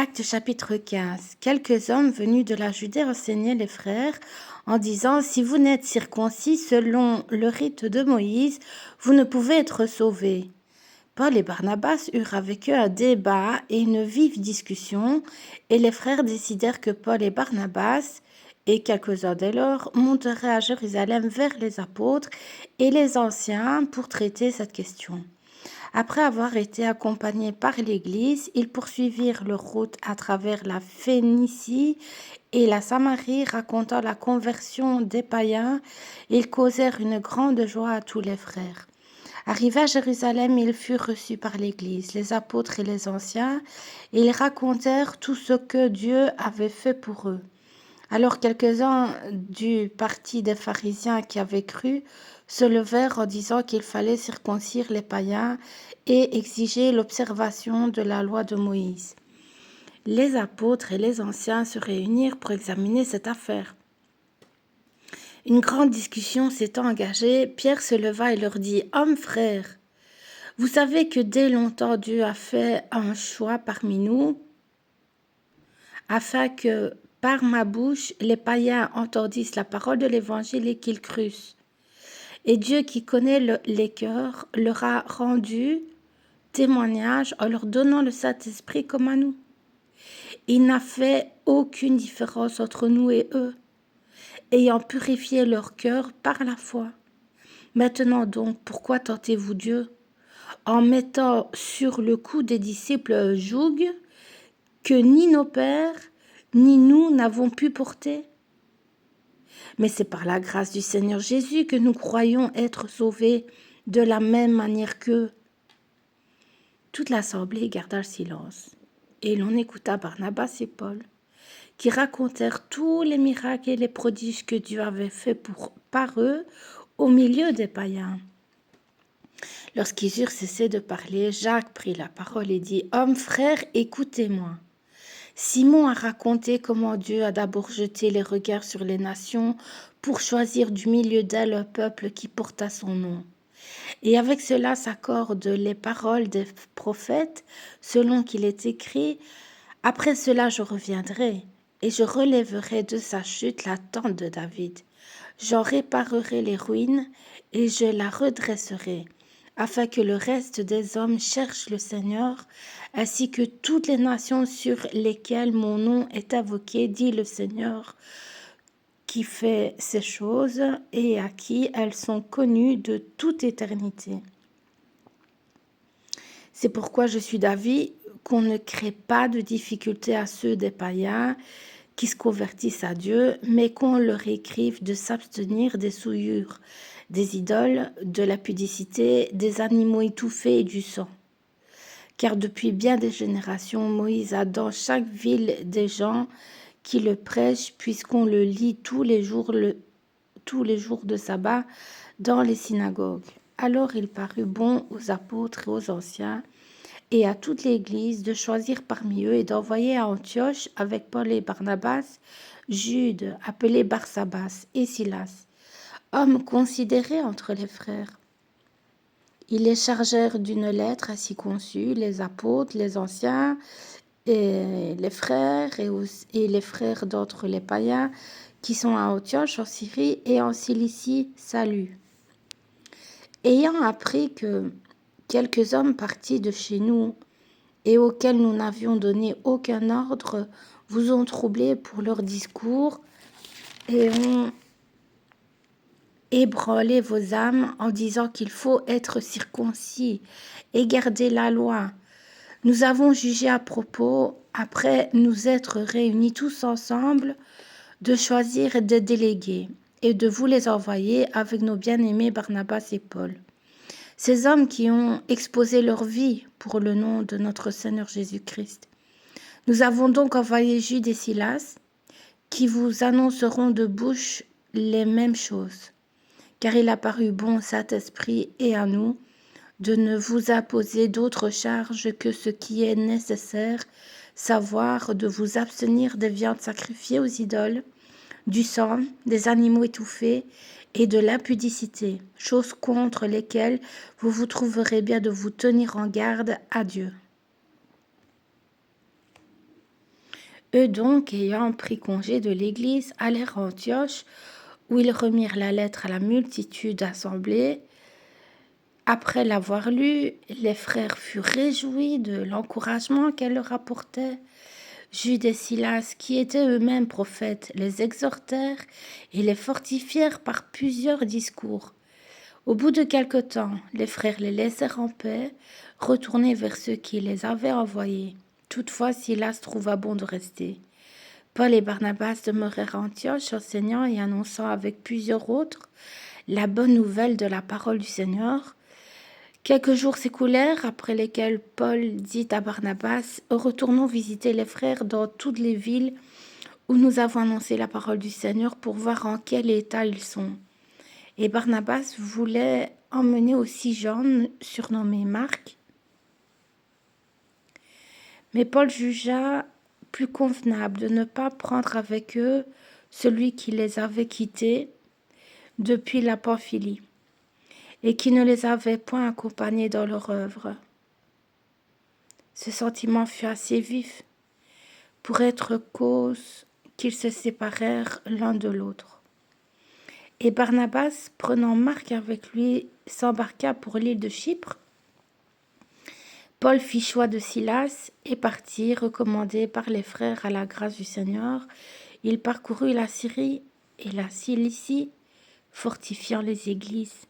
Actes chapitre 15. Quelques hommes venus de la Judée enseignaient les frères en disant: Si vous n'êtes circoncis selon le rite de Moïse, vous ne pouvez être sauvés. Paul et Barnabas eurent avec eux un débat et une vive discussion, et les frères décidèrent que Paul et Barnabas et quelques-uns dès lors monteraient à Jérusalem vers les apôtres et les anciens pour traiter cette question. Après avoir été accompagnés par l'Église, ils poursuivirent leur route à travers la Phénicie et la Samarie, racontant la conversion des païens. Ils causèrent une grande joie à tous les frères. Arrivés à Jérusalem, ils furent reçus par l'Église, les apôtres et les anciens, et ils racontèrent tout ce que Dieu avait fait pour eux. Alors quelques-uns du parti des pharisiens qui avaient cru se levèrent en disant qu'il fallait circoncire les païens et exiger l'observation de la loi de Moïse. Les apôtres et les anciens se réunirent pour examiner cette affaire. Une grande discussion s'étant engagée, Pierre se leva et leur dit: « Hommes frères, vous savez que dès longtemps Dieu a fait un choix parmi nous afin que par ma bouche les païens entendissent la parole de l'Évangile et qu'ils crussent. Et Dieu qui connaît les cœurs leur a rendu témoignage en leur donnant le Saint-Esprit comme à nous. Il n'a fait aucune différence entre nous et eux, ayant purifié leur cœur par la foi. Maintenant donc, pourquoi tentez-vous Dieu en mettant sur le cou des disciples un joug que ni nos pères ni nous n'avons pu porter? Mais c'est par la grâce du Seigneur Jésus que nous croyons être sauvés de la même manière qu'eux. » Toute l'assemblée garda le silence, et l'on écouta Barnabas et Paul, qui racontèrent tous les miracles et les prodiges que Dieu avait faits par eux au milieu des païens. Lorsqu'ils eurent cessé de parler, Jacques prit la parole et dit: « Hommes, frères, écoutez-moi. Simon a raconté comment Dieu a d'abord jeté les regards sur les nations pour choisir du milieu d'elles un peuple qui porta son nom. Et avec cela s'accordent les paroles des prophètes, selon qu'il est écrit: Après cela je reviendrai, et je relèverai de sa chute la tente de David. J'en réparerai les ruines, et je la redresserai, afin que le reste des hommes cherche le Seigneur, ainsi que toutes les nations sur lesquelles mon nom est invoqué, dit le Seigneur, qui fait ces choses et à qui elles sont connues de toute éternité. C'est pourquoi je suis d'avis qu'on ne crée pas de difficulté à ceux des païens qui se convertissent à Dieu, mais qu'on leur écrive de s'abstenir des souillures, des idoles, de la pudicité, des animaux étouffés et du sang. Car depuis bien des générations, Moïse a dans chaque ville des gens qui le prêchent, puisqu'on le lit tous les jours de sabbat dans les synagogues. Alors il parut bon aux apôtres et aux anciens et à toute l'Église de choisir parmi eux et d'envoyer à Antioche avec Paul et Barnabas, Jude, appelé Barsabas, et Silas, hommes considérés entre les frères. Ils les chargèrent d'une lettre ainsi conçue, les apôtres, les anciens, et les frères, et les frères d'entre les païens qui sont à Antioche, en Syrie et en Cilicie, salut. Ayant appris que quelques hommes partis de chez nous et auxquels nous n'avions donné aucun ordre vous ont troublés pour leur discours et ont ébranlé vos âmes en disant qu'il faut être circoncis et garder la loi. Nous avons jugé à propos, après nous être réunis tous ensemble, de choisir des délégués et de vous les envoyer avec nos bien-aimés Barnabas et Paul. Ces hommes qui ont exposé leur vie pour le nom de notre Seigneur Jésus-Christ. Nous avons donc envoyé Jude et Silas, qui vous annonceront de bouche les mêmes choses, car il a paru bon au Saint-Esprit et à nous de ne vous imposer d'autres charges que ce qui est nécessaire, savoir de vous abstenir des viandes sacrifiées aux idoles, du sang, des animaux étouffés et de l'impudicité, choses contre lesquelles vous vous trouverez bien de vous tenir en garde à Dieu. Eux donc, ayant pris congé de l'Église, allèrent à Antioche, où ils remirent la lettre à la multitude assemblée. Après l'avoir lue, les frères furent réjouis de l'encouragement qu'elle leur apportait. Jude et Silas, qui étaient eux-mêmes prophètes, les exhortèrent et les fortifièrent par plusieurs discours. Au bout de quelque temps, les frères les laissèrent en paix, retournés vers ceux qui les avaient envoyés. Toutefois, Silas trouva bon de rester. Paul et Barnabas demeurèrent à Antioche, enseignant et annonçant avec plusieurs autres la bonne nouvelle de la parole du Seigneur. Quelques jours s'écoulèrent, après lesquels Paul dit à Barnabas: « Retournons visiter les frères dans toutes les villes où nous avons annoncé la parole du Seigneur pour voir en quel état ils sont. » Et Barnabas voulait emmener aussi Jean, surnommé Marc. Mais Paul jugea plus convenable de ne pas prendre avec eux celui qui les avait quittés depuis la Pamphylie et qui ne les avait point accompagnés dans leur œuvre. Ce sentiment fut assez vif pour être cause qu'ils se séparèrent l'un de l'autre. Et Barnabas, prenant Marc avec lui, s'embarqua pour l'île de Chypre. Paul fit choix de Silas et partit, recommandé par les frères à la grâce du Seigneur. Il parcourut la Syrie et la Cilicie, fortifiant les églises.